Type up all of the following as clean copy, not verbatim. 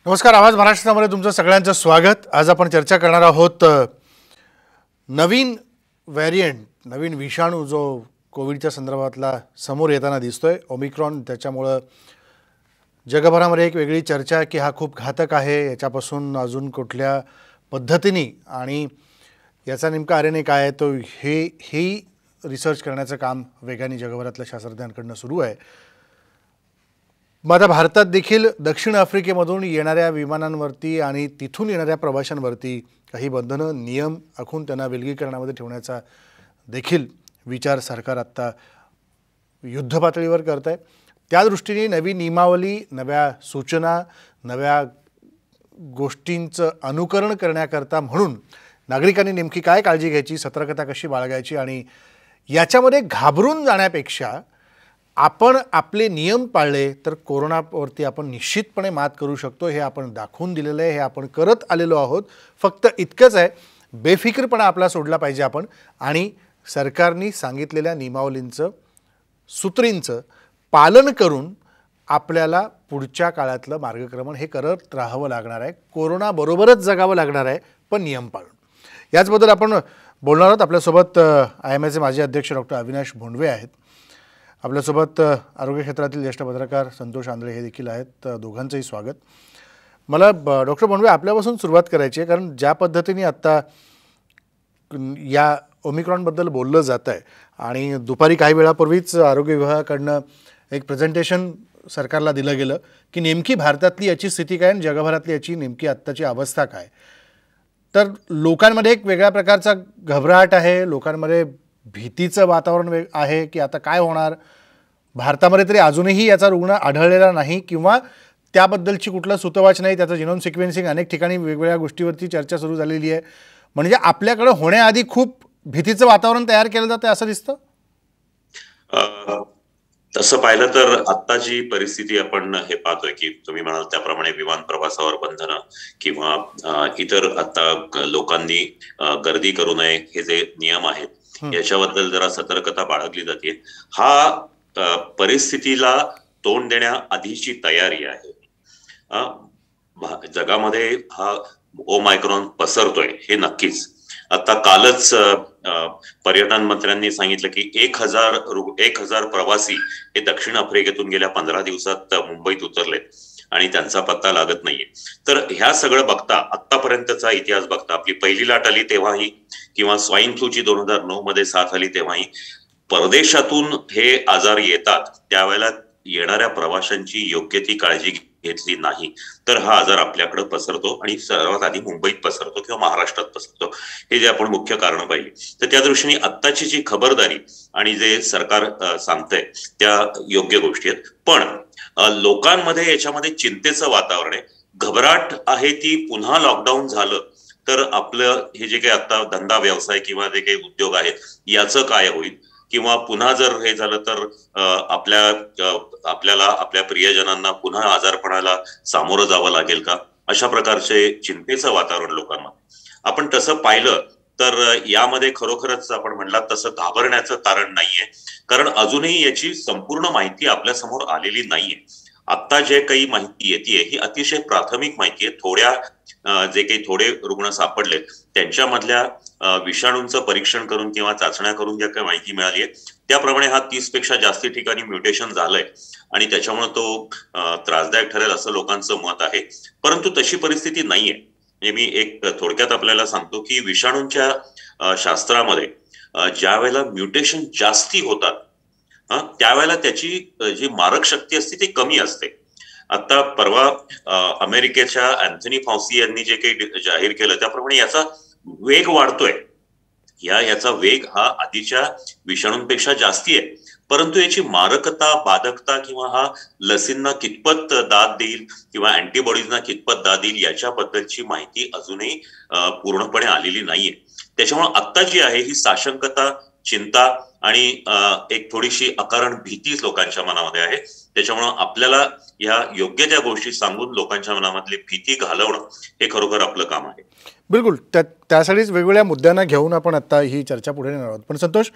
नमस्कार. आवाज महाराष्ट्रामध्ये तुमचं सगळ्यांचं स्वागत. आज आपण चर्चा करणार आहोत नवीन व्हेरिएंट, नवीन विषाणू जो कोविडच्या संदर्भातला समोर येताना दिसतोय, ओमिक्रॉन. त्याच्यामुळे जगभरामध्ये एक वेगळी चर्चा आहे की हा खूप घातक आहे, याच्यापासून अजून कुठल्या पद्धतीने आणि याचा नेमका आरएनए काय आहे तो हे रिसर्च करण्याचं काम वेगाने जगभरातल्या शास्त्रज्ञांकडून सुरू आहे. मग आता भारतात देखील दक्षिण आफ्रिकेमधून येणाऱ्या विमानांवरती आणि तिथून येणाऱ्या प्रवाशांवरती काही बंधनं, नियम आखून त्यांना विलगीकरणामध्ये ठेवण्याचा देखील विचार सरकार आत्ता युद्धपातळीवर करत आहे. त्या दृष्टीने नवी नियमावली, नव्या सूचना, नव्या गोष्टींचं अनुकरण करण्याकरता म्हणून नागरिकांनी नेमकी काय काळजी घ्यायची, सतर्कता कशी बाळगायची आणि याच्यामध्ये घाबरून जाण्यापेक्षा आपण आपले नियम पाळले तर कोरोनावरती आपण निश्चितपणे मात करू शकतो. हे आपण दाखवून दिलेलं आहे, हे आपण करत आलेलो आहोत. फक्त इतकंच आहे, बेफिकीरपणा आपला सोडला पाहिजे आपण आणि सरकारने सांगितलेल्या नियमावलींचं, सूत्रींचं पालन करून आपल्याला पुढच्या काळातलं मार्गक्रमण हे करत राहावं लागणार आहे. कोरोनाबरोबरच जगावं लागणार आहे, पण नियम पाळून. याचबद्दल आपण बोलणार आहोत. आपल्यासोबत IMAचे माजी अध्यक्ष डॉक्टर अविनाश भोंडवे आहेत. आपल्यासोबत आरोग्य क्षेत्रातील ज्येष्ठ पत्रकार संतोष आंधळे हे देखील आहेत. दोघांचंही स्वागत. मला डॉक्टर भोंडवे आपल्यापासून सुरुवात करायची आहे, कारण ज्या पद्धतीने आत्ता या ओमिक्रॉनबद्दल बोललं जातं आहे आणि दुपारी काही वेळापूर्वीच आरोग्य विभागाकडनं एक प्रेझेंटेशन सरकारला दिलं गेलं की नेमकी भारतातली याची स्थिती काय आणि जगभरातली याची नेमकी आत्ताची अवस्था काय. तर लोकांमध्ये एक वेगळ्या प्रकारचा घबराट आहे, लोकांमध्ये भीतीचं वातावरण आहे की आता काय होणार. भारतामध्ये तरी अजूनही याचा रुग्ण आढळलेला नाही किंवा त्याबद्दलची कुठलं सूतवाच नाही. त्याचं जिनोम सिक्वेन्सिंग अनेक ठिकाणी वेगवेगळ्या गोष्टीवरती चर्चा सुरू झालेली आहे. म्हणजे आपल्याकडे होण्याआधी खूप भीतीचं वातावरण तयार केलं जातं असं दिसतं. तसं पाहिलं तर आत्ताची परिस्थिती आपण हे पाहतोय की तुम्ही म्हणाल त्याप्रमाणे विमान प्रवासावर बंधनं किंवा इतर आता लोकांनी गर्दी करू नये हे जे नियम आहेत याच्याबद्दल जरा सतर्कता बाळगली जाते. हा परिस्थितीला तोंड देण्याआधीची तयारी आहे. जगामध्ये हा ओमायक्रॉन पसरतोय हे नक्कीच. आता कालच पर्यटन मंत्र्यांनी सांगितलं की 1000 प्रवासी हे दक्षिण आफ्रिकेतून गेल्या 15 दिवसात मुंबईत उतरले आणि त्यांचा पत्ता लागत नाहीये. तर ह्या सगळं बघता, आतापर्यंतचा इतिहास बघता, आपली पहिली लाट आली तेव्हाही किंवा स्वाईन फ्लूची 2009 मध्ये साथ आली तेव्हाही परदेशातून हे आजार येतात, त्यावेळेला येणाऱ्या प्रवाशांची योग्य ती काळजी घेतली नाही तर हा आजार आपल्याकडे पसरतो आणि सर्वात आधी मुंबईत पसरतो किंवा महाराष्ट्रात पसरतो. हे जे आपण मुख्य कारण पाहिली तर त्या दृष्टीने आत्ताची जी खबरदारी आणि जे सरकार सांगतंय त्या योग्य गोष्टी आहेत. पण लोकांमध्ये याच्यामध्ये चिंतेचं वातावरण आहे, घबराट आहे ती. पुन्हा लॉकडाऊन झालं तर आपलं हे जे काही आता धंदा व्यवसाय किंवा जे काही उद्योग आहेत याचं काय होईल, किंवा पुन्हा जर हे झालं तर आपल्याला आपल्या प्रियजनांना पुन्हा आजारपणाला सामोरं जावं लागेल का, अशा प्रकारचे चिंतेचं वातावरण लोकांमध्ये. आपण तसं पाहिलं तर यामध्ये खरोखरच आपण म्हणला तसं घाबरण्याचं कारण नाहीये, कारण अजूनही याची संपूर्ण माहिती आपल्या समोर आलेली नाहीये. आता जे काही माहिती येते ही अतिशय प्राथमिक माहिती आहे. जे काही थोडे रुग्ण सापडले त्यांच्यामधल्या विषाणूंचं परीक्षण करून किंवा चाचण्या करून ज्या काही माहिती मिळाली आहे त्याप्रमाणे हा 30 पेक्षा जास्ती ठिकाणी म्युटेशन झालंय आणि त्याच्यामुळे तो त्रासदायक ठरेल असं लोकांचं मत आहे. परंतु तशी परिस्थिती नाहीये. म्हणजे मी एक थोडक्यात आपल्याला सांगतो की विषाणूंच्या शास्त्रामध्ये ज्या वेळेला म्युटेशन जास्ती होतात त्यावेळेला त्याची जी मारक शक्ती असते ती कमी असते. आता परवा अमेरिकेच्या अँथनी फाउसी यांनी जे काही जाहीर केलं त्याप्रमाणे याचा वेग वाढतोय. याचा वेग हा आधीच्या विषाणूंपेक्षा जास्ती आहे, परंतु याची मारकता, बाधकता किंवा हा लसींना कितपत दाद देईल किंवा अँटीबॉडीजना कितपत दाद देईल याच्याबद्दलची माहिती अजूनही पूर्णपणे आलेली नाहीये. त्याच्यामुळे आत्ता जी आहे ही साशंकता, चिंता आणि एक थोडीशी अकारण भीतीच लोकांच्या मनामध्ये आहे. त्याच्यामुळे आपल्याला या योग्य त्या गोष्टी सांगून लोकांच्या मनामधली भीती घालवणं हे खरोखर आपलं काम आहे. बिलकुल. त्यासाठीच वेगवेगळ्या मुद्द्यांना घेऊन आपण आता ही चर्चा पुढे नेणार आहोत. पण संतोष,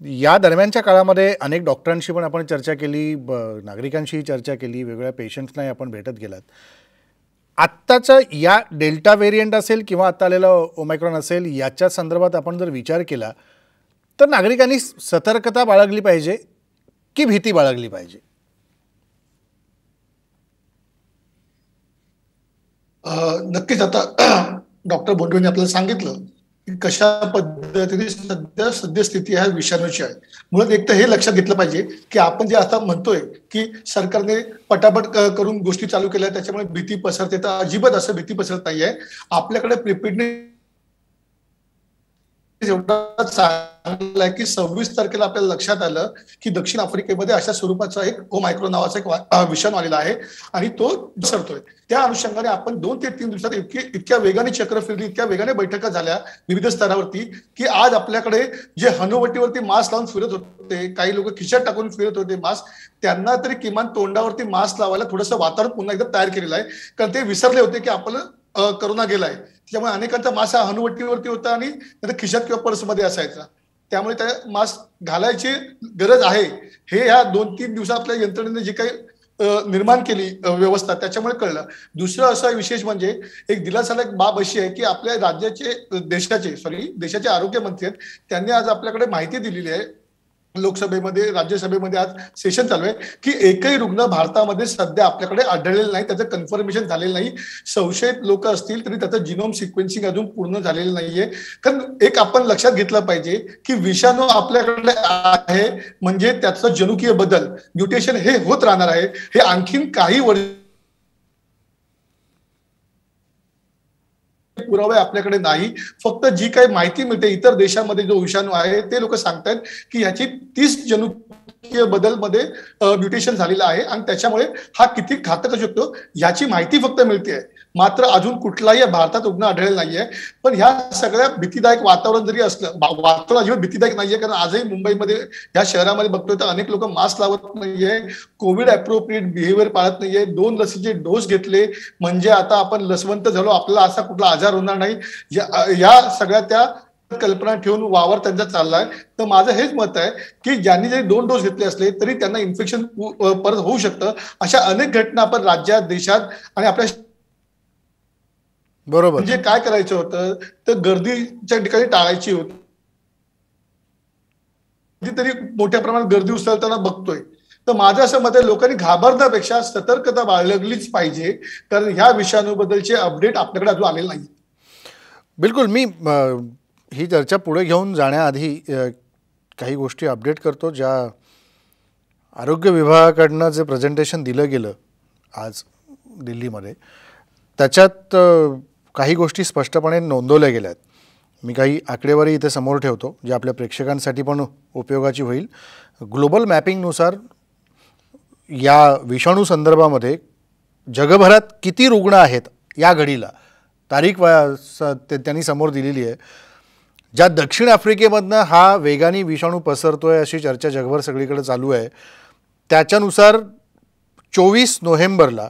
या दरम्यानच्या काळामध्ये अनेक डॉक्टरांशी पण आपण चर्चा केली, नागरिकांशी चर्चा केली, वेगवेगळ्या पेशंट्सनाही आपण भेटत गेलात. आत्ताचा या डेल्टा व्हेरियंट असेल किंवा आता आलेला ओमायक्रॉन असेल, याच्या संदर्भात आपण जर विचार केला तर नागरिकांनी सतर्कता बाळगली पाहिजे की भीती बाळगली पाहिजे? नक्कीच. आता डॉक्टर बोंडवेंनी आपल्याला सांगितलं की कशा पद्धतीने सद्यस्थिती ह्या विषाणूची आहे. मुळात एक तर हे लक्षात घेतलं पाहिजे की आपण जे आता म्हणतोय की सरकारने पटापट करून गोष्टी चालू केल्या त्याच्यामुळे भीती पसरते, तर अजिबात असं भीती पसरत नाहीये. आपल्याकडे प्रिपेडनेस एवढा चांगला आहे की 26 तारखेला आपल्याला लक्षात आलं की दक्षिण आफ्रिकेमध्ये अशा स्वरूपाचा एक ओमायक्रॉन नावाचा एक विषाणू आलेला आहे आणि तो पसरतोय. त्या अनुषंगाने आपण 2 ते 3 दिवसात इतक्या वेगाने चक्र फिरली, इतक्या वेगाने बैठका झाल्या विविध स्तरावरती की आज आपल्याकडे जे हनुवटीवरती मास्क लावून फिरत होते, काही लोक खिशात टाकून फिरत होते मास्क, त्यांना तरी किमान तोंडावरती मास्क लावायला थोडंसं वातावरण पुन्हा एकदा तयार केलेलं आहे. कारण ते विसरले होते की आपलं करोना गेलाय. त्यामुळे अनेकांचा मास्क हा हनुवटीवरती होता आणि खिशात किंवा पर्समध्ये असायचा. त्यामुळे त्या मास्क घालायची गरज आहे हे ह्या 2-3 दिवसात आपल्या यंत्रणेने जे काही निर्माण केली व्यवस्था त्याच्यामुळे कळलं. दुसरं असं विशेष म्हणजे एक दिलासादायक बाब अशी आहे की आपल्या देशाचे आरोग्य मंत्री आहेत, त्यांनी आज आपल्याकडे माहिती दिलेली आहे लोकसभेमध्ये, राज्यसभेमध्ये आज सेशन चालू आहे की एकही रुग्ण भारतामध्ये सध्या आपल्याकडे आढळलेला नाही, त्याचं कन्फर्मेशन झालेलं नाही. संशयित लोक असतील तरी त्याचं जिनोम सिक्वेन्सिंग अजून पूर्ण झालेलं नाहीये. कारण एक आपण लक्षात घेतलं पाहिजे की विषाणू आपल्याकडे आहे म्हणजे त्याचं जनुकीय बदल, म्युटेशन हे होत राहणार आहे. हे आणखीन काही पुरावे आपल्याकडे नाही. फक्त जी काही माहिती मिळते इतर देशांमध्ये जो विषाणू आहे ते लोक सांगतात की ह्याची 30 जनुकीय बदल मध्ये म्युटेशन झालेलं आहे आणि त्याच्यामुळे हा किती घातक असू शकतो याची माहिती फक्त मिळते. मात्र अजून कुठलाही भारतात रुग्ण आढळलेला नाहीये. पण ह्या सगळ्या भीतीदायक वातावरण जरी असलं, वातावरण अजिबात भीतीदायक नाहीये. कारण आजही मुंबईमध्ये या शहरामध्ये बघतोय तर अनेक लोक मास्क लावत नाहीये, कोविड अप्रोप्रिएट बिहेवियर पाळत नाहीये, 2 लसीचे डोस घेतले म्हणजे आता आपण लसवंत झालो, आपल्याला असा कुठला आजार होणार नाही, या सगळ्या त्या कल्पना ठेवून वावर त्यांचा चाललाय. तर माझं हेच मत आहे की ज्यांनी जरी 2 डोस घेतले असले तरी त्यांना इन्फेक्शन परत होऊ शकतं. अशा अनेक घटना आपण राज्यात, देशात आणि आपल्या बरोबर म्हणजे काय करायचं होतं तर गर्दीच्या ठिकाणी टाळायची होती. कधीतरी मोठ्या प्रमाणात गर्दी उसळताना बघतोय. तर माझं असं मत आहे लोकांनी घाबरण्यापेक्षा सतर्कता बाळगलीच पाहिजे. कारण ह्या विषाणूबद्दलचे अपडेट आपल्याकडे अजून आलेले नाही. बिलकुल. मी ही चर्चा पुढे घेऊन जाण्याआधी काही गोष्टी अपडेट करतो. ज्या आरोग्य विभागाकडनं जे प्रेझेंटेशन दिलं गेलं आज दिल्लीमध्ये, त्याच्यात काही गोष्टी स्पष्टपणे नोंदवल्या गेल्या आहेत. मी काही आकडेवारी इथे समोर ठेवतो जे आपल्या प्रेक्षकांसाठी पण उपयोगाची होईल. ग्लोबल मॅपिंगनुसार या विषाणू संदर्भामध्ये जगभरात किती रुग्ण आहेत या घडीला तारीख त्यांनी समोर दिलेली आहे. ज्या दक्षिण आफ्रिकेमधनं हा वेगाने विषाणू पसरतोय अशी चर्चा जगभर सगळीकडे चालू आहे, त्याच्यानुसार 24 नोव्हेंबरला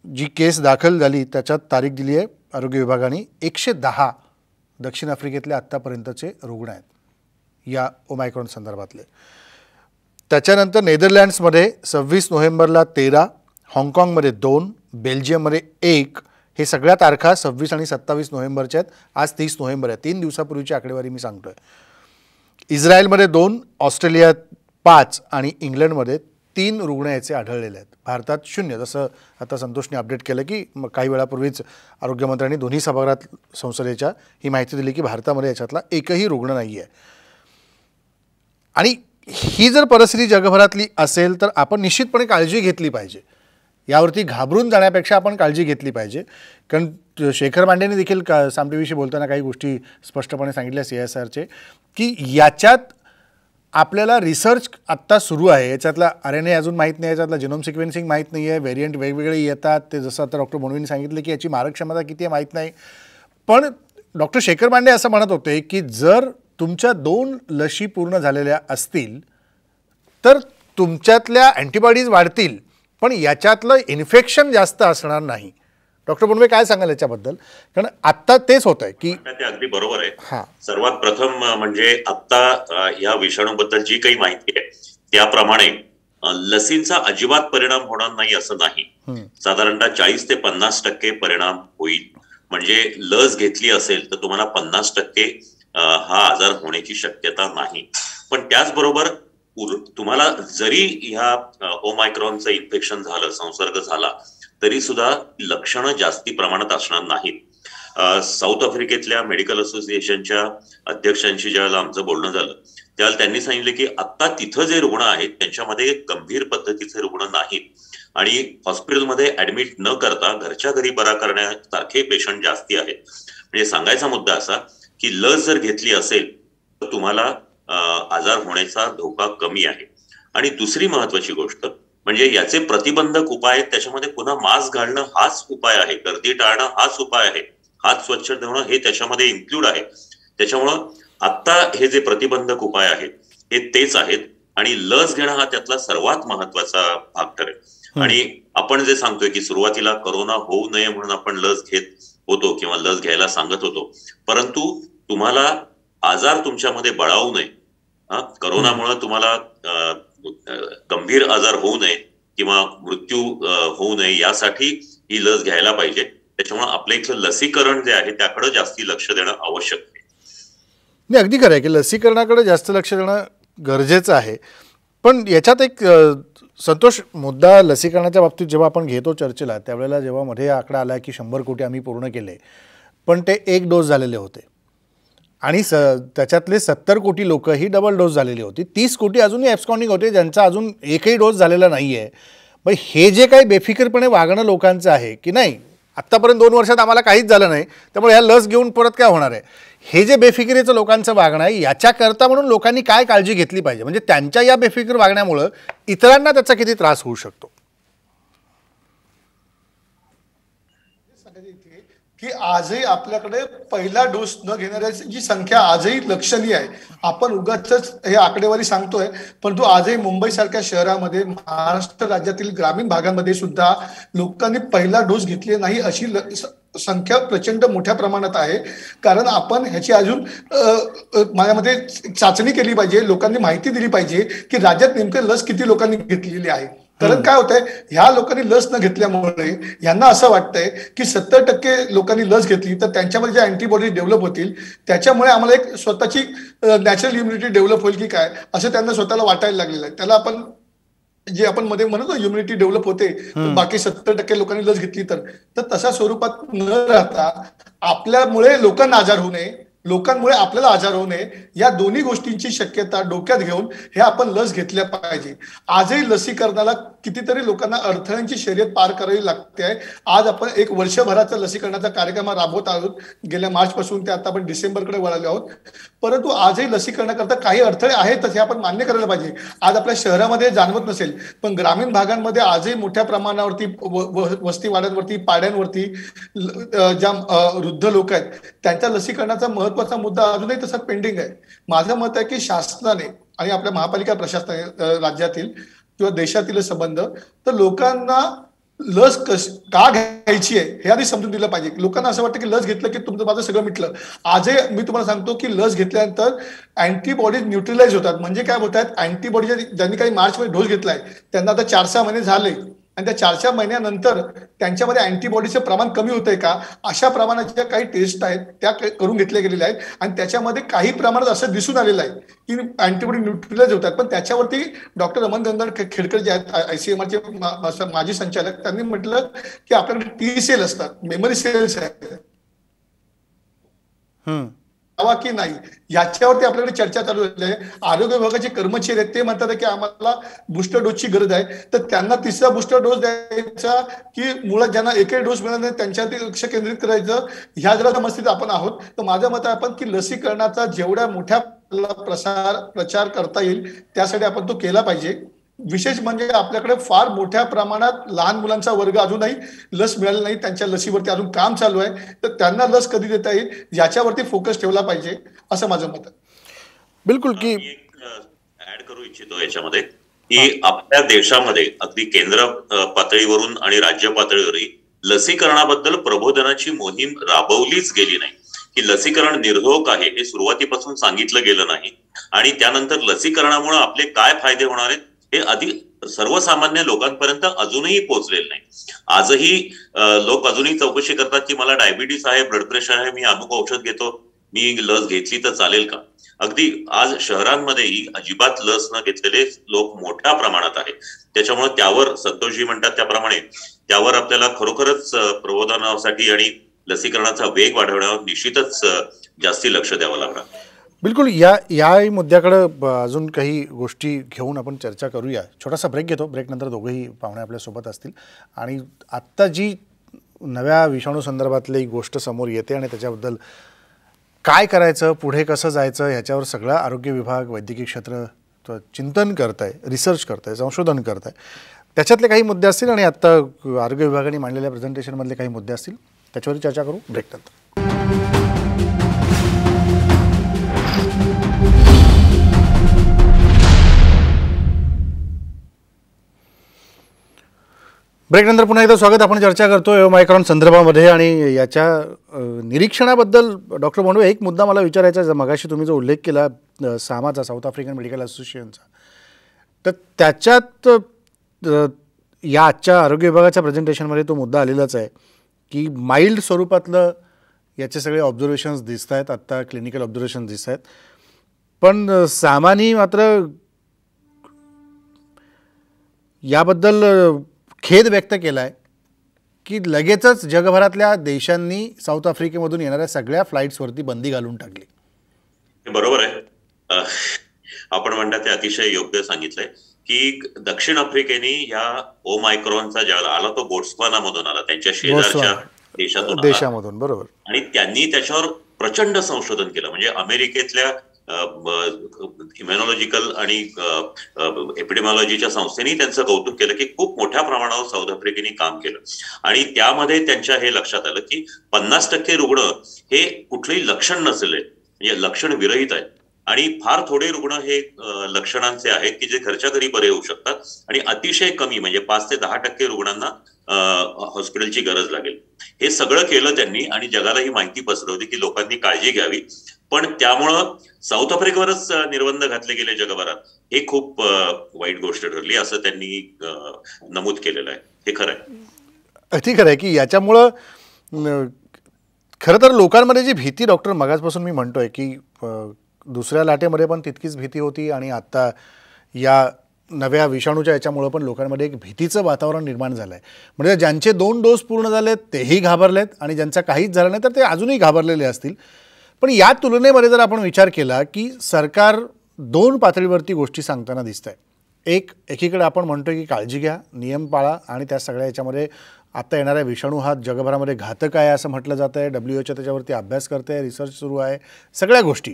जी केस दाखल झाली त्याच्यात तारीख दिली आहे आरोग्य विभागाने. 110 दक्षिण आफ्रिकेतले आत्तापर्यंतचे रुग्ण आहेत या ओमायक्रॉन संदर्भातले. त्याच्यानंतर नेदरलँड्समध्ये 26 नोव्हेंबरला 13, हाँगकाँगमध्ये 2, बेल्जियममध्ये 1. हे सगळ्या तारखा 26 आणि 27 नोव्हेंबरच्या आहेत. आज 30 नोव्हेंबर आहे. 3 दिवसापूर्वीची आकडेवारी मी सांगतोय. इस्रायलमध्ये 2, ऑस्ट्रेलियात 5 आणि इंग्लंडमध्ये 3 रुग्ण याचे आढळलेले आहेत. भारतात 0. जसं आता संतोषने अपडेट केलं की काही वेळापूर्वीच आरोग्यमंत्र्यांनी दोन्ही सभागृहात संसदेच्या ही माहिती दिली की भारतामध्ये याच्यातला एकही रुग्ण नाही आहे. आणि ही जर परिस्थिती जगभरातली असेल तर आपण निश्चितपणे काळजी घेतली पाहिजे. यावरती घाबरून जाण्यापेक्षा आपण काळजी घेतली पाहिजे. कारण शेखर मांडेने देखील साम टीव्हीशी बोलताना काही गोष्टी स्पष्टपणे सांगितल्या CSRचे की याच्यात आपल्याला रिसर्च आत्ता सुरू आहे. याच्यातला RNA अजून माहीत नाही, याच्यातला जिनोम सिक्वेन्सिंग माहीत नाही आहे, व्हेरियंट वेगवेगळे येतात. ते जसं आता डॉक्टर बोंडवेंनी सांगितलं की याची मारक क्षमता किती आहे माहीत नाही. पण डॉक्टर शेखर मांडे असं म्हणत होते की जर तुमच्या 2 लशी पूर्ण झालेल्या असतील तर तुमच्यातल्या अँटीबॉडीज वाढतील, पण याच्यातलं इन्फेक्शन जास्त असणार नाही. डॉक्टर बोंडवे काय सांगाल याच्याबद्दल? कारण आत्ता तेच होत आहे की ते अगदी बरोबर आहे. सर्वात प्रथम म्हणजे आता या विषाणूबद्दल जी काही माहिती आहे त्याप्रमाणे लसींचा अजिबात परिणाम होणार नाही असं नाही. साधारणतः 40 ते 50% परिणाम होईल. म्हणजे लस घेतली असेल तर तुम्हाला 50% हा आजार होण्याची शक्यता नाही. पण त्याचबरोबर तुम्हाला जरी ह्या ओमायक्रॉनचं इन्फेक्शन झालं, संसर्ग झाला, तरी सुद्धा लक्षणं जास्ती प्रमाणात असणार नाहीत. साऊथ आफ्रिकेतल्या मेडिकल असोसिएशनच्या अध्यक्षांशी ज्यावेळेला आमचं बोलणं झालं त्यावेळेला त्यांनी सांगितलं की आता तिथं जे रुग्ण आहेत त्यांच्यामध्ये गंभीर पद्धतीचे रुग्ण नाहीत आणि हॉस्पिटलमध्ये ऍडमिट न करता घरच्या घरी बरा करण्यासारखे पेशंट जास्ती आहेत. म्हणजे सांगायचा मुद्दा असा की लस जर घेतली असेल तर तुम्हाला आजार होण्याचा धोका कमी आहे. आणि दुसरी महत्वाची गोष्ट म्हणजे याचे प्रतिबंधक उपाय आहेत, त्याच्यामध्ये पुन्हा मास्क घालणं हाच उपाय आहे, गर्दी टाळणं हाच उपाय आहे, हात स्वच्छ ठेवणं हे त्याच्यामध्ये इन्क्लूड आहे. त्याच्यामुळं आता हे जे प्रतिबंधक उपाय आहेत हे तेच आहेत आणि लस घेणं हा त्यातला सर्वात महत्वाचा भाग ठरेल. आणि आपण जे सांगतोय की सुरुवातीला कोरोना होऊ नये म्हणून आपण लस घेत होतो किंवा लस घ्यायला सांगत होतो, परंतु तुम्हाला आजार तुमच्यामध्ये बळावू नये, करोनामुळे तुम्हाला गंभीर आजार होऊ नये किंवा मृत्यू होऊ नये यासाठी ही लस घ्यायला पाहिजे. त्याच्यामुळे आपल्या इथलं लसीकरण जे आहे त्याकडे जास्ती लक्ष देणं आवश्यक आहे. नाही, अगदी खरं आहे की लसीकरणाकडे जास्त लक्ष देणं गरजेचं आहे. पण याच्यात एक संतोष मुद्दा लसीकरणाच्या बाबतीत जेव्हा आपण घेतो चर्चेला त्यावेळेला जेव्हा मध्ये आकडा आला की 100 कोटी आम्ही पूर्ण केले, पण ते 1 डोस झालेले होते आणि त्याच्यातले 70 कोटी लोक ही डबल डोस झालेली होती. 30 कोटी अजूनही ॲब्स्कॉन्डिंग होते ज्यांचा अजून एकही डोस झालेला नाही आहे. पण हे जे काही बेफिकीरपणे वागणं लोकांचं आहे की नाही आत्तापर्यंत 2 वर्षात आम्हाला काहीच झालं नाही त्यामुळे ह्या लस घेऊन परत काय होणार आहे, हे जे बेफिकिरीचं लोकांचं वागणं आहे याच्याकरता म्हणून लोकांनी काय काळजी घेतली पाहिजे, म्हणजे त्यांच्या या बेफिकीर वागण्यामुळं इतरांना त्याचा किती त्रास होऊ शकतो. की आजही आपल्याकडे पहिला डोस न घेणाऱ्याची जी संख्या आजही लक्षणीय आहे. आपण उगाच हे आकडेवारी सांगतोय, परंतु आजही मुंबई सारख्या शहरामध्ये, महाराष्ट्र राज्यातील ग्रामीण भागामध्ये सुद्धा लोकांनी पहिला डोस घेतले नाही अशी संख्या प्रचंड मोठ्या प्रमाणात आहे. कारण आपण ह्याची अजून माझ्यामध्ये चाचणी केली पाहिजे, लोकांनी माहिती दिली पाहिजे की राज्यात नेमकं लस किती लोकांनी घेतलेली आहे. कारण काय होतंय, ह्या लोकांनी लस न घेतल्यामुळे यांना असं वाटतंय की 70% लोकांनी लस घेतली तर त्यांच्यामध्ये ज्या अँटीबॉडी डेव्हलप होतील त्याच्यामुळे आम्हाला एक स्वतःची नॅचरल इम्युनिटी डेव्हलप होईल की काय असं त्यांना स्वतःला वाटायला लागलेलं आहे. त्याला आपण जे आपण मध्ये म्हणतो इम्युनिटी डेव्हलप होते बाकी 70% लोकांनी लस घेतली तर तशा स्वरूपात न राहता आपल्यामुळे लोकांना आजार होऊ नये, लोकांमुळे आपल्याला आजार होऊ नये या दोन्ही गोष्टींची शक्यता डोक्यात घेऊन हे आपण लस घेतल्या पाहिजे. आजही लसीकरणाला कितीतरी लोकांना अडथळ्यांची शर्यत पार करावी लागते आहे. आज आपण 1 वर्षभराचा लसीकरणाचा कार्यक्रम राबवत आहोत, गेल्या मार्च पासून ते आता आपण डिसेंबरकडे वळाले आहोत. परंतु आजही लसीकरणाकरता काही अडथळे आहेतच हे आपण मान्य करायला पाहिजे. आज आपल्या शहरामध्ये जाणवत नसेल पण ग्रामीण भागांमध्ये आजही मोठ्या प्रमाणावरती वस्ती वाड्यांवरती, पाड्यांवरती ज्या वृद्ध लोक आहेत त्यांच्या लसीकरणाचा महत्वाचा मुद्दा अजूनही तसा पेंडिंग आहे. माझं मत आहे की शासनाने आणि आपल्या महापालिका प्रशासनाने राज्यातील किंवा देशातील संबंध तर लोकांना लस का घ्यायची आहे हे आधी समजून दिलं पाहिजे. लोकांना असं वाटतं की लस घेतलं की तुमचं माझं सगळं मिटलं. आजही मी तुम्हाला सांगतो की लस घेतल्यानंतर अँटीबॉडीज न्यूट्रलाइज होतात. म्हणजे काय होतात, अँटीबॉडी ज्यांनी काही मार्चमध्ये डोस घेतलाय त्यांना आता 4-6 महिने झाले आणि त्या 4-6 महिन्यानंतर त्यांच्यामध्ये अँटीबॉडीचं प्रमाण कमी होतंय का अशा प्रमाणाच्या काही टेस्ट आहेत त्या करून घेतल्या गेलेल्या आहेत आणि त्याच्यामध्ये काही प्रमाणात असं दिसून आलेलं आहे की अँटीबॉडी न्यूट्रलाइज होतात. पण त्याच्यावरती डॉक्टर रमण गंगाधर खेडकर जे आहेत ICMRचे माजी संचालक त्यांनी म्हटलं की आपल्याकडे टी सेल असतात, मेमरी सेल्स आहेत की नाही याच्यावरती आपल्याकडे चर्चा चालू झाली आहे. आरोग्य विभागाचे कर्मचारी आहेत ते म्हणतात की आम्हाला बूस्टर डोसची गरज आहे, तर त्यांना 3रा बूस्टर डोस द्यायचा की मुळात ज्यांना एकही डोस मिळत नाही त्यांच्यावरती लक्ष केंद्रित करायचं ह्या जरा समस्येत आपण आहोत. तर माझं मत आहे आपण की लसीकरणाचा जेवढ्या मोठ्या प्रचार करता येईल त्यासाठी आपण तो केला पाहिजे. विशेष म्हणजे आपल्याकडे फार मोठ्या प्रमाणात लहान मुलांचा वर्ग अजूनही लस मिळाली नाही, त्यांच्या लसीवरती अजून काम चालू आहे, तर त्यांना लस कधी देता येईल याच्यावरती फोकस ठेवला पाहिजे असं माझं मत आहे. बिलकुल की ऍड करू इच्छितो याच्यामध्ये की आपल्या देशामध्ये अगदी केंद्र पातळीवरून आणि राज्य पातळीवरही लसीकरणाबद्दल प्रबोधनाची मोहीम राबवलीच गेली नाही. की लसीकरण निर्धोक आहे हे सुरुवातीपासून सांगितलं गेलं नाही आणि त्यानंतर लसीकरणामुळे आपले काय फायदे होणार आहेत हे आधी सर्वसामान्य लोकांपर्यंत अजूनही पोहोचलेलं नाही. आजही लोक अजूनही चौकशी करतात की मला डायबिटीस आहे, ब्लड प्रेशर आहे, मी अमुक औषध घेतो, मी लस घेतली तर चालेल का? अगदी आज शहरांमध्येही अजिबात लस न घेतलेले लोक मोठ्या प्रमाणात आहेत. त्याच्यामुळे त्यावर संतोषजी म्हणतात त्याप्रमाणे त्यावर आपल्याला खरोखरच प्रबोधनासाठी आणि लसीकरणाचा वेग वाढवण्यावर निश्चितच जास्ती लक्ष द्यावं लागणार. बिलकुल. या मुद्द्याकडे अजून काही गोष्टी घेऊन आपण चर्चा करूया. छोटासा ब्रेक घेतो. ब्रेकनंतर दोघंही पाहुणे आपल्यासोबत असतील आणि आत्ता जी नव्या विषाणू संदर्भातली गोष्ट समोर येते आणि त्याच्याबद्दल काय करायचं, पुढे कसं जायचं, ह्याच्यावर सगळा आरोग्य विभाग, वैद्यकीय क्षेत्र चिंतन करत आहे, रिसर्च करत आहे, संशोधन करत आहे. त्याच्यातले काही मुद्दे असतील आणि आत्ता आरोग्य विभागाने मांडलेल्या प्रेझेंटेशनमधले काही मुद्दे असतील, त्याच्यावर चर्चा करू ब्रेकनंतर. ब्रेकनंतर पुन्हा एकदा स्वागत. आपण चर्चा करतोय ओमायक्रॉन संदर्भामध्ये आणि याच्या निरीक्षणाबद्दल. डॉक्टर बोंडवे, एक मुद्दा मला विचारायचा आहे. मगाशी तुम्ही जो उल्लेख केला सामाचा, साऊथ आफ्रिकन मेडिकल असोसिएशनचा, तर त्याच्यात या आजच्या आरोग्य विभागाच्या प्रेझेंटेशनमध्ये तो मुद्दा आलेलाच आहे की माइल्ड स्वरूपातलं याचे सगळे ऑब्झर्वेशन्स दिसत आहेत, आत्ता क्लिनिकल ऑब्झर्वेशन्स दिसत आहेत. पण सामानी मात्र याबद्दल खेद व्यक्त केला आहे की लगेचच जगभरातल्या देशांनी साऊथ आफ्रिकेमधून येणाऱ्या सगळ्या फ्लाईट्सवरती बंदी घालून टाकली. बरोबर आहे. आपण म्हणता ते अतिशय योग्य सांगितलंय की दक्षिण आफ्रिकेने या ओमायक्रॉनचा ज्याला आला तो बोट्स्वानामधून आला, त्यांच्या शेजारच्या देशामधून. बरोबर. आणि त्यांनी त्याच्यावर प्रचंड संशोधन केलं. म्हणजे अमेरिकेतल्या इम्युनॉलॉजिकल आणि एपिडेमॉलॉजीच्या संस्थेने त्यांचं कौतुक केलं की खूप मोठ्या प्रमाणावर साऊथ आफ्रिकेने काम केलं आणि त्यामध्ये त्यांच्या हे लक्षात आलं की 50% रुग्ण हे कुठलंही लक्षण नसले, म्हणजे लक्षण विरहित आहेत आणि फार थोडे रुग्ण हे लक्षणांचे आहेत की जे घरच्या घरी बरे होऊ शकतात आणि अतिशय कमी म्हणजे 5 ते 10% रुग्णांना हॉस्पिटलची गरज लागेल. हे सगळं केलं त्यांनी आणि जगाला ही माहिती पसरवली की लोकांनी काळजी घ्यावी. पण त्यामुळं साऊथ आफ्रिकेवरच निर्बंध घातले गेले जगभरात, हे खूप वाईट गोष्ट ठरली असं त्यांनी नमूद केलेलं आहे. हे खरं आहे, अति खरं आहे की याच्यामुळं खरं तर लोकांमध्ये जी भीती, डॉक्टर मगाचपासून मी म्हणतोय की दुसऱ्या लाटेमध्ये पण तितकीच भीती होती आणि आत्ता या नव्या विषाणूच्या याच्यामुळं पण लोकांमध्ये एक भीतीचं वातावरण निर्माण झालं आहे. म्हणजे ज्यांचे 2 डोस पूर्ण झालेत तेही घाबरलेत आणि ज्यांचा काहीच झालं नाही तर ते अजूनही घाबरलेले असतील. पण या तुलनेमध्ये जर आपण विचार केला की सरकार 2 पातळीवरती गोष्टी सांगताना दिसत आहे. एकीकडे आपण म्हणतो की काळजी घ्या, नियम पाळा आणि त्या सगळ्या याच्यामध्ये आता येणाऱ्या विषाणू हा जगभरामध्ये घातक आहे असं म्हटलं जातं आहे. WHO त्याच्यावरती अभ्यास करते आहे, रिसर्च सुरू आहे, सगळ्या गोष्टी.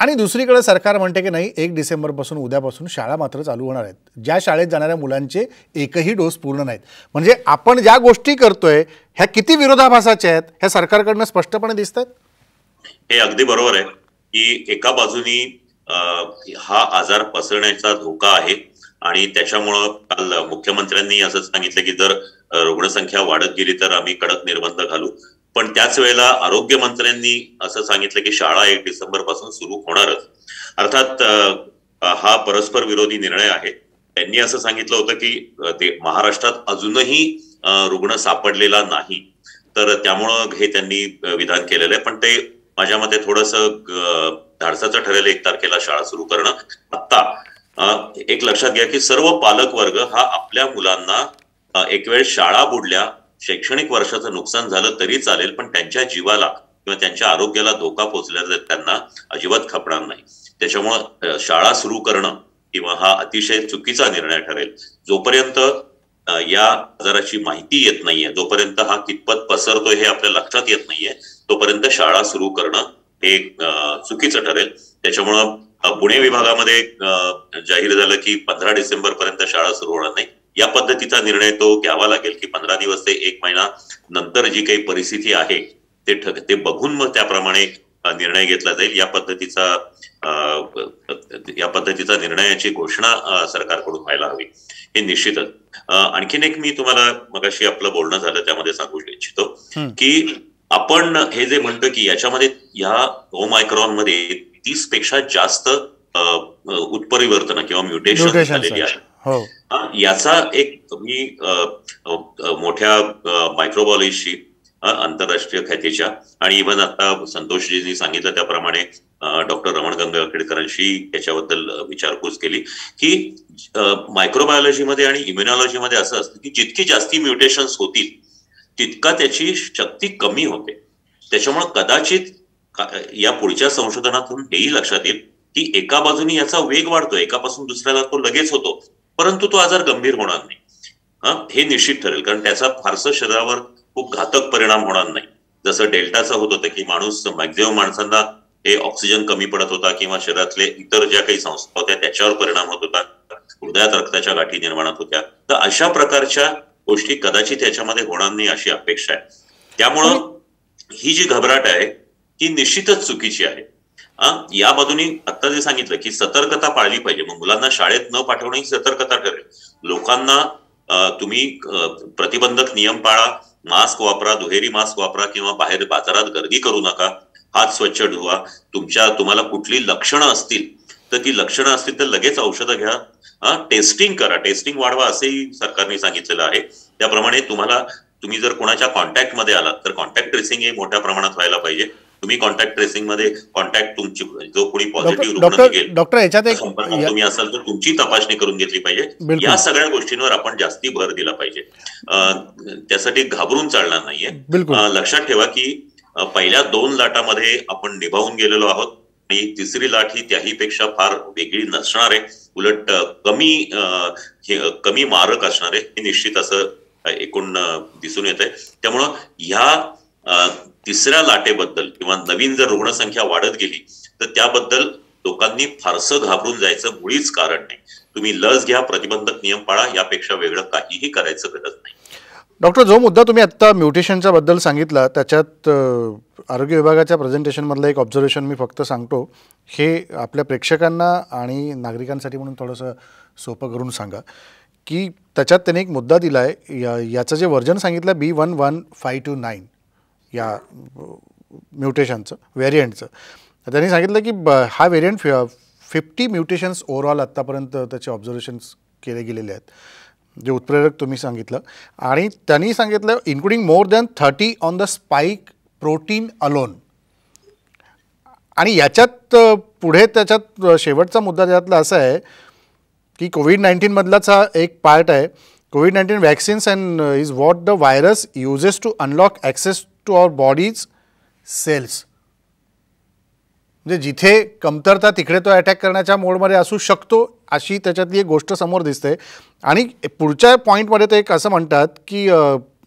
आणि दुसरीकडे सरकार म्हणते की नाही 1 डिसेंबरपासून उद्यापासून शाळा मात्र चालू होणार आहेत, ज्या शाळेत जाणाऱ्या मुलांचे एकही डोस पूर्ण नाहीत. म्हणजे आपण ज्या गोष्टी करतोय ह्या किती विरोधाभासाच्या आहेत ह्या सरकारकडनं स्पष्टपणे दिसत आहेत. हे अगदी बरोबर आहे की एका बाजूनी हा आजार पसरण्याचा धोका आहे आणि त्याच्यामुळं काल मुख्यमंत्र्यांनी असं सांगितलं की जर रुग्णसंख्या वाढत गेली तर आम्ही कडक निर्बंध घालू. पण त्याच वेळेला आरोग्यमंत्र्यांनी असं सांगितलं की शाळा 1 डिसेंबर पासून सुरू होणारच. अर्थात हा परस्पर विरोधी निर्णय आहे. त्यांनी असं सांगितलं होतं की ते महाराष्ट्रात अजूनही रुग्ण सापडलेला नाही, तर त्यामुळं हे त्यांनी विधान केलेलं आहे. पण ते माझ्या मते थोडंसं धाडसाचं ठरेल 1 तारखेला शाळा सुरू करणं. आता एक लक्षात घ्या की सर्व पालक वर्ग हा आपल्या मुलांना एक वेळ शाळा बुडल्या, शैक्षणिक वर्षाचं नुकसान झालं तरी चालेल, पण त्यांच्या जीवाला किंवा त्यांच्या आरोग्याला धोका पोहोचल्याचा त्यांना अजिबात खपणार नाही. त्याच्यामुळं शाळा सुरू करणं किंवा हा अतिशय चुकीचा निर्णय ठरेल. जोपर्यंत या आजाराची माहिती येत नाहीये, जोपर्यंत हा कितपत पसरतोय हे आपल्या लक्षात येत नाहीये, तोपर्यंत शाळा सुरू करणं हे चुकीचं ठरेल. त्याच्यामुळं पुणे विभागामध्ये जाहीर झालं की 15 डिसेंबर पर्यंत शाळा सुरू होणार नाही. या पद्धतीचा निर्णय तो घ्यावा लागेल की 15 दिवस ते 1 महिना नंतर जी काही परिस्थिती आहे ते बघून मग त्याप्रमाणे निर्णय घेतला जाईल. या पद्धतीचा निर्णयाची घोषणा सरकारकडून व्हायला हवी, हे निश्चितच. आणखीन एक मी तुम्हाला मगाशी आपलं बोलणं झालं त्यामध्ये सांगू इच्छितो की आपण हे जे म्हणतो की याच्यामध्ये या ओमायक्रॉन मध्ये 30 पेक्षा जास्त उत्परिवर्तन किंवा म्युटेशन झालेली आहे. याचा एक मी मोठ्या मायक्रोबायोलॉजिस्टची आंतरराष्ट्रीय ख्यातीच्या आणि इव्हन आता संतोषजींनी सांगितलं त्याप्रमाणे डॉक्टर रमण गंगाखेडकरांशी याच्याबद्दल विचारपूस केली की मायक्रोबायोलॉजीमध्ये आणि इम्युनॉलॉजीमध्ये असं असतं की जितकी जास्ती म्युटेशन्स होतील तितका त्याची शक्ती कमी होते. त्याच्यामुळे कदाचित या पुढच्या संशोधनातून हेही लक्षात येईल की एका बाजूने याचा वेग वाढतो, एकापासून दुसऱ्याला तो लगेच होतो, परंतु तो आजार गंभीर होणार नाही. हे निश्चित ठरेल, कारण त्याचा फारसं शरीरावर खूप घातक परिणाम होणार नाही. जसं डेल्टाचं होत होतं की मॅक्झिमम माणसांना हे ऑक्सिजन कमी पडत होता किंवा शरीरातले इतर ज्या काही संस्था होत्या त्याच्यावर परिणाम होत होता, हृदयात रक्ताच्या गाठी निर्माणात होत्या. तर अशा प्रकारच्या गोष्टी कदाचित याच्यामध्ये होणार नाही अशी अपेक्षा आहे. त्यामुळं ही जी घबराट आहे ती निश्चितच चुकीची आहे. या बाजूनी आता जे सांगितलं की सतर्कता पाळली पाहिजे, मग मुलांना शाळेत न पाठवणं ही सतर्कता ठरेल. लोकांना तुम्ही प्रतिबंधक नियम पाळा, मास्क वापरा, दुहेरी मास्क वापरा किंवा बाहेर बाजारात गर्दी करू नका, हात स्वच्छ धुवा. तुम्हाला कुठली लक्षणं असतील तर ती लक्षणं असतील तर लगेच औषधं घ्या. टेस्टिंग करा, टेस्टिंग वाढवा असंही सरकारने सांगितलेलं आहे. त्याप्रमाणे तुम्ही जर कोणाच्या कॉन्टॅक्टमध्ये आलात तर कॉन्टॅक्ट ट्रेसिंग हे मोठ्या प्रमाणात व्हायला पाहिजे. तुम्ही कॉन्टॅक्ट ट्रेसिंग मध्ये तुमची जो कोणी पॉझिटिव्ह रुग्ण निघेल संपर्कात तुम्ही असाल तर तुमची तपासणी करून घेतली पाहिजे. या सगळ्या गोष्टींवर आपण जास्ती भर दिला पाहिजे. त्यासाठी घाबरून चालणार नाहीये. लक्षात ठेवा की पहिल्या 2 लाटामध्ये आपण निभावून गेलेलो आहोत आणि तिसरी लाट ही त्याही पेक्षा फार वेगळी नसणार आहे, उलट कमी मारक असणार आहे, हे निश्चित असं एकूण दिसून येत आहे. त्यामुळं ह्या तिसऱ्या लाटेबद्दल किंवा नवीन जर रुग्णसंख्या वाढत गेली तर त्याबद्दल लोकांनी फारसं घाबरून जायचं मुळीच कारण नाही. तुम्ही लस घ्या, प्रतिबंधक नियम पाळा, यापेक्षा वेगळं काहीही करायचं गरज नाही. डॉक्टर, जो मुद्दा तुम्ही आता म्युटेशनच्या बद्दल सांगितला त्याच्यात आरोग्य विभागाच्या प्रेझेंटेशनमधलं एक ऑब्झर्वेशन मी फक्त सांगतो, हे आपल्या प्रेक्षकांना आणि नागरिकांसाठी म्हणून थोडंसं सोपं करून सांगा की त्याच्यात त्यांनी एक मुद्दा दिला आहे. याचं जे व्हर्जन सांगितलं B11529 या म्युटेशनचं व्हेरियंटचं, त्यांनी सांगितलं की हा व्हेरियंट 50 म्युटेशन्स ओव्हरऑल आत्तापर्यंत त्याचे ऑब्झर्वेशन्स केले गेलेले आहेत, जे उत्प्रेरक तुम्ही सांगितलं. आणि त्यांनी सांगितलं including more than 30 on the spike protein alone. आणि याच्यात पुढे त्याच्यात शेवटचा मुद्दा त्यातला असा आहे की कोविड-19 मधलाच हा एक पार्ट आहे. कोविड-19 vaccines and is what the virus uses to unlock access to our bodies cells. म्हणजे जिथे कमतरता तिकडे तो अटॅक करण्याच्या मोडमध्ये असू शकतो, अशी त्याच्यातली एक गोष्ट समोर दिसते. आणि पुढच्या पॉईंटमध्ये ते एक असं म्हणतात की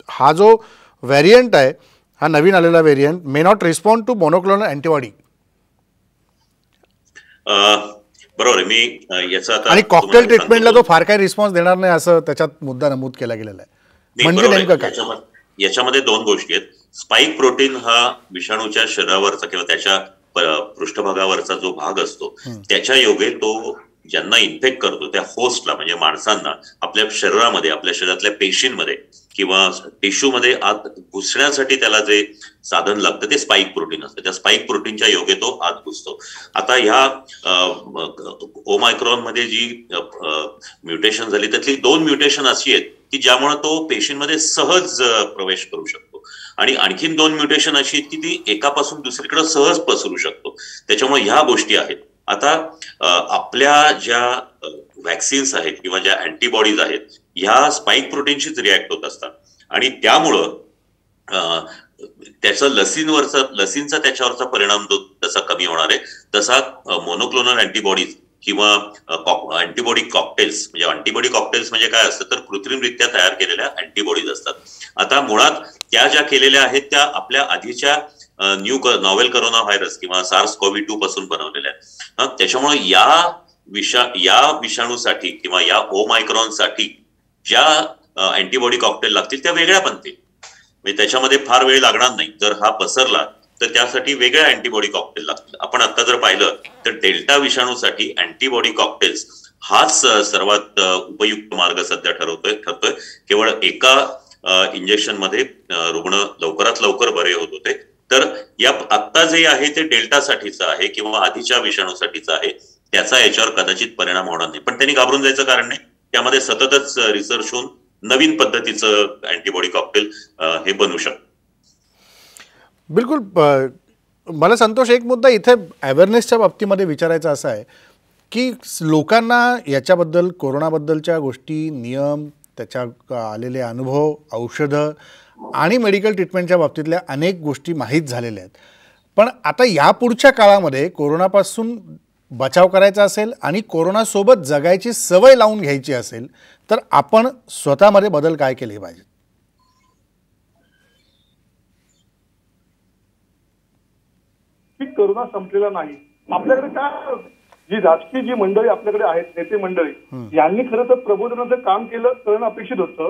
हा जो व्हेरियंट आहे, हा नवीन आलेला variant may not respond to monoclonal antibody. बरोबर आहे. मी याचा आता आणि कॉकटेल ट्रीटमेंटला तो फार काही रिस्पॉन्स देणार नाही असं त्याच्यात मुद्दा नमूद केला गेलेला आहे. म्हणजे नेमकं काय? याच्यामध्ये 2 गोष्टी आहेत. स्पाईक प्रोटीन हा विषाणूच्या शरीरावरचा किंवा त्याच्या पृष्ठभागावरचा जो भाग असतो त्याच्या योगे तो ज्यांना इन्फेक्ट करतो त्या होस्टला म्हणजे माणसांना आपल्या शरीरामध्ये, आपल्या शरीरातल्या पेशींमध्ये किंवा टिश्यूमध्ये आत घुसण्यासाठी त्याला जे साधन लागतं ते स्पाईक प्रोटीन असतं. त्या स्पाईक प्रोटीनच्या योगे तो आत घुसतो. आता ह्या ओमायक्रॉन मध्ये जी म्युटेशन झाली त्यातली 2 म्युटेशन अशी आहेत की ज्यामुळे तो पेशींमध्ये सहज प्रवेश करू शकतो आणि आणखीन 2 म्युटेशन अशी आहेत की ती एकापासून दुसरीकडे सहज पसरू शकतो. त्याच्यामुळे ह्या गोष्टी आहेत. आता आपल्या ज्या वॅक्सिन्स आहेत किंवा ज्या अँटीबॉडीज आहेत ह्या स्पाईक प्रोटीनशीच रिॲक्ट होत असतात आणि त्यामुळं त्याचा लसींचा त्याच्यावरचा परिणाम जो तसा कमी होणार आहे तसा मोनोक्लोनल अँटीबॉडीज किंवा अँटीबॉडी कॉकटेल्स म्हणजे काय असतं तर कृत्रिमरित्या तयार केलेल्या अँटीबॉडीज असतात. आता मुळात त्या ज्या केलेल्या आहेत त्या आपल्या आधीच्या नॉवेल करोना व्हायरस किंवा SARS-CoV-2 पासून बनवलेल्या आहेत. त्याच्यामुळे या विषाणूसाठी किंवा या ओमायक्रॉनसाठी ज्या अँटीबॉडी कॉकटेल लागतील त्या वेगळ्या बनतील. म्हणजे त्याच्यामध्ये फार वेळ लागणार नाही. जर हा पसरला तर त्यासाठी वेगळ्या अँटीबॉडी कॉकटेल लागतील. आपण आता जर पाहिलं तर डेल्टा विषाणूसाठी अँटीबॉडी कॉकटेल्स हाच सर्वात उपयुक्त मार्ग सध्या ठरतोय. केवळ एका इंजेक्शन मध्ये रुग्ण लवकरात लवकर बरे होत होते. तर या आत्ता जे आहे ते डेल्टासाठीचं आहे किंवा आधीच्या विषाणूसाठीचं आहे, त्याचा याच्यावर कदाचित परिणाम होणार नाही. पण त्यांनी घाबरून जायचं कारण नाही. त्यामध्ये सततच रिसर्च होऊन नवीन पद्धतीचं अँटीबॉडी कॉकटेल हे बनवू शकतं. बिलकुल. मला संतोष, एक मुद्दा इथे अवेअरनेसच्या बाबतीमध्ये विचारायचा असा आहे की लोकांना याच्याबद्दल, कोरोनाबद्दलच्या गोष्टी, नियम, त्याच्या आलेले अनुभव, औषधं आणि मेडिकल ट्रीटमेंटच्या बाबतीतल्या अनेक गोष्टी माहीत झालेल्या आहेत. पण आता यापुढच्या काळामध्ये कोरोनापासून बचाव करायचा असेल आणि कोरोनासोबत जगायची सवय लावून घ्यायची असेल तर आपण स्वतःमध्ये बदल काय केले पाहिजे? करोना संपलेला नाही. आपल्याकडे काय, जी राजकीय जी मंडळी आपल्याकडे आहेत, नेते मंडळी, यांनी खरं तर प्रबोधनाचं काम करणं अपेक्षित होतं.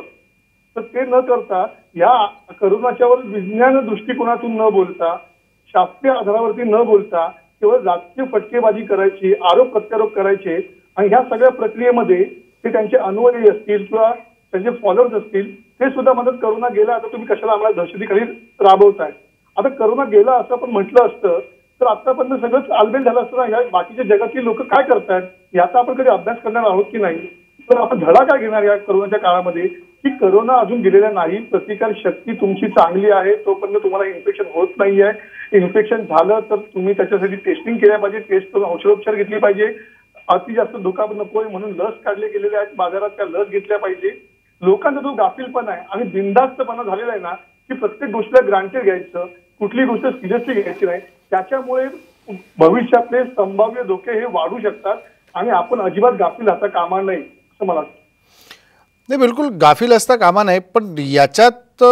तर ते न करता या करोनाच्यावर विज्ञान दृष्टिकोनातून न बोलता, शास्त्रीय आधारावरती न बोलता केवळ राजकीय फटकेबाजी करायची, आरोप प्रत्यारोप करायचे आणि ह्या सगळ्या प्रक्रियेमध्ये ते त्यांचे अनुयायी असतील किंवा त्यांचे फॉलोअर्स असतील ते सुद्धा म्हणतात करोना गेला, आता तुम्ही कशाला आम्हाला दहशतीखाली राबवताय. आता करोना गेला असं आपण म्हटलं असतं तर आतापर्यंत सगळंच आलबेल झालं असतं ना. या बाकीच्या जगातली लोक काय करतायत याचा आपण कधी अभ्यास करणार आहोत की नाही? तर आपण धडा काय घेणार या करोनाच्या काळामध्ये की करोना अजून गेलेला नाही, प्रतिकार शक्ती तुमची चांगली आहे, तोपर्यंत तुम्हाला इन्फेक्शन होत नाहीये. इन्फेक्शन झालं तर तुम्ही त्याच्यासाठी टेस्टिंग केल्या पाहिजे, टेस्ट करून औषधोपचार घेतली पाहिजे. अति जास्त धोका नकोय म्हणून लस काढले गेलेले आहेत बाजारात, त्या लस घेतल्या पाहिजे. लोकांचा जो गाफीलपणा आहे आणि बिनधास्तपणा झालेला आहे ना की प्रत्येक गोष्टीला ग्रांटेड घ्यायचं, कुठली गोष्ट सिरियसली घ्यायची नाही, त्याच्यामुळे भविष्यातले संभाव्य धोके हे वाढू शकतात आणि आपण अजिबात गाफील राहता कामा नये असं मला वाटतं. नाही, बिलकुल गाफील असता कामा नये. पण याच्यात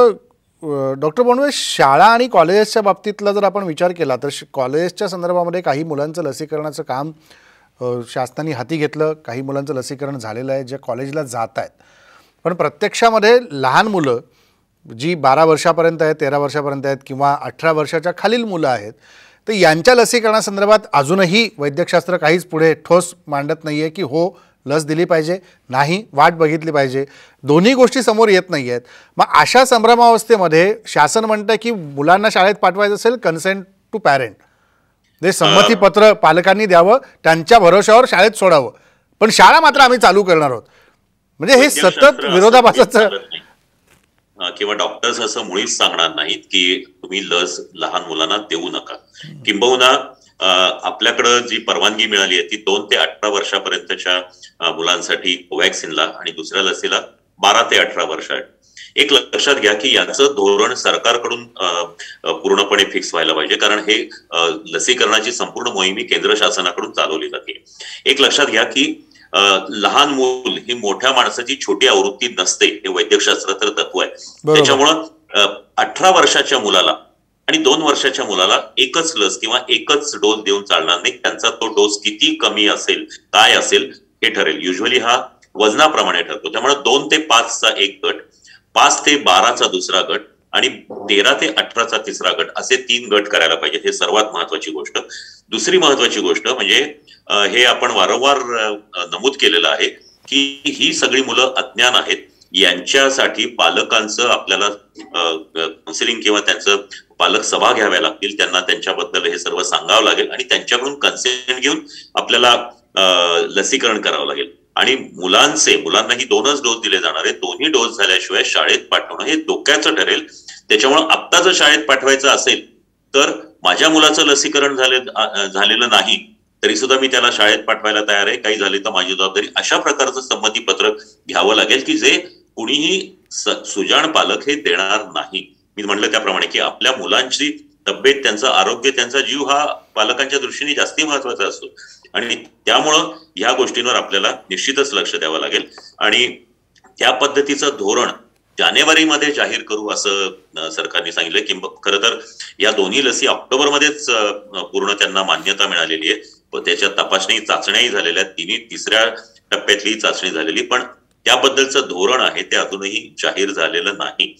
डॉक्टर बोंडवे, शाळा आणि कॉलेजेसच्या बाबतीतला जर आपण विचार केला तर कॉलेजच्या संदर्भामध्ये काही मुलांचं लसीकरणाचं काम शासनाने हाती घेतलं, काही मुलांचं लसीकरण झालेलं आहे जे कॉलेजला जात आहेत. पण प्रत्यक्षामध्ये लहान मुलं जी 12 वर्षापर्यंत आहेत, 13 वर्षापर्यंत आहेत किंवा 18 वर्षाच्या खालील मुलं आहेत, तर यांच्या लसीकरणासंदर्भात अजूनही वैद्यकशास्त्र काहीच पुढे ठोस मांडत नाही आहे की हो लस दिली पाहिजे, नाही वाट बघितली पाहिजे. दोन्ही गोष्टी समोर येत नाही आहेत. मग अशा संभ्रमावस्थेमध्ये शासन म्हणतं की मुलांना शाळेत पाठवायचं असेल कन्सेंट टू पॅरेंट, जे संमतीपत्र पालकांनी द्यावं, त्यांच्या भरोशावर शाळेत सोडावं, पण शाळा मात्र आम्ही चालू करणार आहोत. म्हणजे हे सतत विरोधाभासाचं. किंवा डॉक्टर्स असं मुळीच सांगणार नाहीत की तुम्ही लस लहान मुलांना देऊ नका. किंबहुना आपल्याकडं जी परवानगी मिळाली आहे ती 2 ते 18 वर्षापर्यंतच्या मुलांसाठी कोवॅक्सिनला आणि दुसऱ्या लसीला 12 ते 18 वर्ष आहे. एक लक्षात घ्या की याचं धोरण सरकारकडून पूर्णपणे फिक्स व्हायला पाहिजे, कारण हे लसीकरणाची संपूर्ण मोहीम केंद्र शासनाकडून चालवली जाते. एक लक्षात घ्या की लहान मूल ही मोठ्या माणसाची छोटी आवृत्ती नसते, हे वैद्यकशास्त्र तर तत्व आहे. त्याच्यामुळं 18 वर्षाच्या मुलाला आणि 2 वर्षाच्या मुलाला एकच लस किंवा एकच डोस देऊन चालणार नाही. त्यांचा तो डोस किती कमी असेल, काय असेल हे ठरेल. युजली हा वजनाप्रमाणे ठरतो. त्यामुळे 2 ते 5चा एक गट, 5 ते 12चा दुसरा गट आणि 13 ते 18चा तिसरा गट, असे 3 गट करायला पाहिजेत. हे सर्वात महत्वाची गोष्ट. दुसरी महत्वाची गोष्ट म्हणजे हे आपण वारंवार नमूद केलेलं आहे की ही सगळी मुलं अज्ञान आहेत. यांच्यासाठी पालकांचं आपल्याला काउन्सिलिंग किंवा त्यांचं पालक सभा घ्याव्या लागतील. त्यांना त्यांच्याबद्दल हे सर्व सांगावं लागेल आणि त्यांच्याकडून कन्सेंट घेऊन आपल्याला लसीकरण करावं लागेल. आणि मुलांनाही 2च डोस दिले जाणार आहेत. दोन्ही डोस झाल्याशिवाय शाळेत पाठवणं हे धोक्याचं ठरेल. त्याच्यामुळे आत्ता जर शाळेत पाठवायचं असेल तर माझ्या मुलाचं लसीकरण झालेलं नाही तरी सुद्धा मी त्याला शाळेत पाठवायला तयार आहे, काही झाले तर माझी जबाबदारी, अशा प्रकारचं संमतीपत्र घ्यावं लागेल की जे कुणीही सुजाण पालक हे देणार नाही. मी म्हटलं त्याप्रमाणे की आपल्या मुलांची तब्येत, त्यांचं आरोग्य, त्यांचा जीव हा पालकांच्या दृष्टीने जास्ती महत्वाचा असतो आणि त्यामुळं ह्या गोष्टींवर आपल्याला निश्चितच लक्ष द्यावं लागेल. आणि त्या पद्धतीचं धोरण जानेवारीमध्ये जाहीर करू असं सरकारने सांगितलं. की खरं तर या दोन्ही लसी ऑक्टोबरमध्येच पूर्ण त्यांना मान्यता मिळालेली आहे. त्याच्या तपासणी, चाचण्याही झालेल्या आहेत. तिसऱ्या टप्प्यातली चाचणी झालेली, पण त्याबद्दलचं धोरण आहे ते अजूनही जाहीर झालेलं नाही.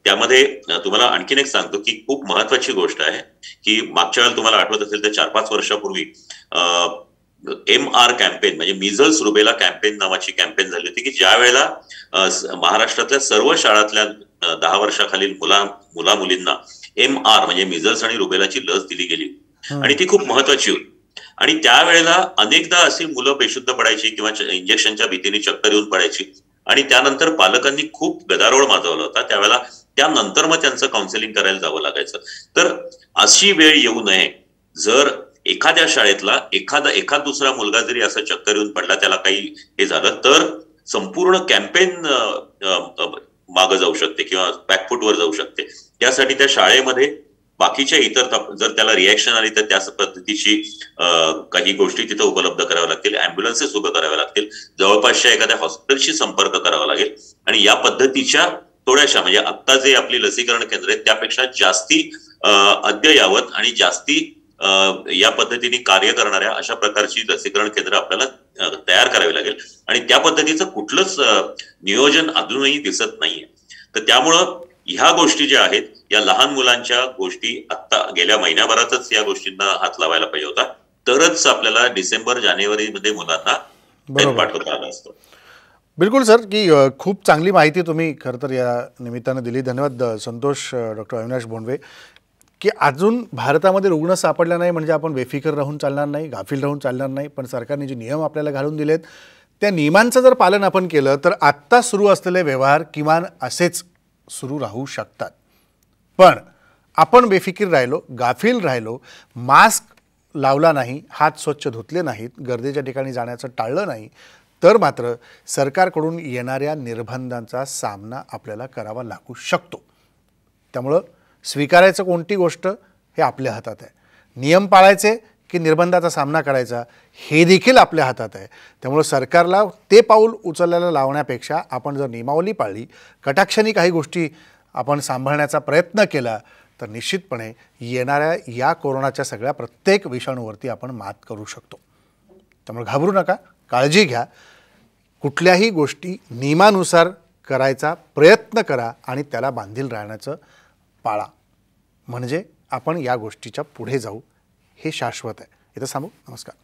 त्यामध्ये तुम्हाला आणखीन एक सांगतो की खूप महत्वाची गोष्ट आहे की मागच्या वेळेला तुम्हाला आठवत असेल तर 4-5 वर्षापूर्वी MR कॅम्पेन म्हणजे मिझल्स रुबेला कॅम्पेन नावाची कॅम्पेन झाली होती की ज्या वेळेला महाराष्ट्रातल्या सर्व शाळातल्या 10 वर्षाखालील मुला मुलींना MR म्हणजे मिझल्स आणि रुबेलाची लस दिली गेली आणि ती खूप महत्वाची होती. आणि त्यावेळेला अनेकदा अशी मुलं बेशुद्ध पडायची किंवा इंजेक्शनच्या भीतीने चक्कर येऊन पडायची आणि त्यानंतर पालकांनी खूप गदारोळ माजवला होता. त्यावेळेला त्यानंतर मग त्यांचं काउन्सिलिंग करायला जावं लागायचं. तर अशी वेळ येऊ नये. जर एखाद्या शाळेतला एखाद दुसरा मुलगा जरी असं चक्कर येऊन पडला, त्याला काही हे झालं, तर संपूर्ण कॅम्पेन मागं जाऊ शकते किंवा बॅकफूटवर जाऊ शकते. त्यासाठी त्या शाळेमध्ये बाकीच्या इतर जर त्याला रिॲक्शन आली तर त्याच पद्धतीची काही गोष्टी तिथे उपलब्ध कराव्या लागतील, अँब्युलन्सेस उभं कराव्या लागतील, जवळपासच्या एखाद्या हॉस्पिटलशी संपर्क करावा लागेल आणि या पद्धतीच्या थोड्याशा म्हणजे आता जे आपली लसीकरण केंद्र आहेत त्यापेक्षा जास्ती अद्ययावत आणि जास्ती या पद्धतीने कार्य करणाऱ्या अशा प्रकारची लसीकरण केंद्र आपल्याला तयार करावी लागेल आणि त्या पद्धतीचं कुठलंच नियोजन अजूनही दिसत नाहीये. तर त्यामुळं ह्या गोष्टी ज्या आहेत या लहान मुलांच्या गोष्टी आता गेल्या महिन्याभरातच या गोष्टींना हात लावायला पाहिजे होता, तरच आपल्याला डिसेंबर जानेवारी मध्ये मुलांना पाठवता आलं असतं. बिलकुल सर, की खूप चांगली माहिती तुम्ही खरं तर या निमित्तानं दिली. धन्यवाद संतोष डॉक्टर अविनाश भोंडवे. की अजून भारतामध्ये रुग्ण सापडला नाही म्हणजे आपण बेफिकर राहून चालणार नाही, गाफील राहून चालणार नाही, पण सरकारने जे नियम आपल्याला घालून दिलेत त्या नियमांचं जर पालन आपण केलं तर आत्ता सुरू असलेले व्यवहार किमान असेच सुरू राहू शकतात. पण आपण बेफिकीर राहिलो, गाफील राहिलो, मास्क लावला नाही, हात स्वच्छ धुतले नाहीत, गर्दीच्या ठिकाणी जाण्याचं टाळलं नाही, तर मात्र सरकारकडून येणाऱ्या निर्बंधांचा सामना आपल्याला करावा लागू शकतो. त्यामुळं स्वीकारायचं कोणती गोष्ट हे आपल्या हातात आहे. नियम पाळायचे की निर्बंधाचा सामना करायचा हे देखील आपल्या हातात आहे. त्यामुळं सरकारला ते पाऊल उचलायला लावण्यापेक्षा आपण जर नियमावली पाळली, कटाक्षाने काही गोष्टी आपण सांभाळण्याचा प्रयत्न केला तर निश्चितपणे येणाऱ्या या कोरोनाच्या सगळ्या प्रत्येक विषाणूवरती आपण मात करू शकतो. त्यामुळे घाबरू नका, काळजी घ्या, कुठल्याही गोष्टी नियमानुसार करायचा प्रयत्न करा आणि त्याला बांधील राहण्याचं पाळा. म्हणजे आपण या गोष्टीच्या पुढे जाऊ, हे शाश्वत आहे. इथं थांबू. नमस्कार.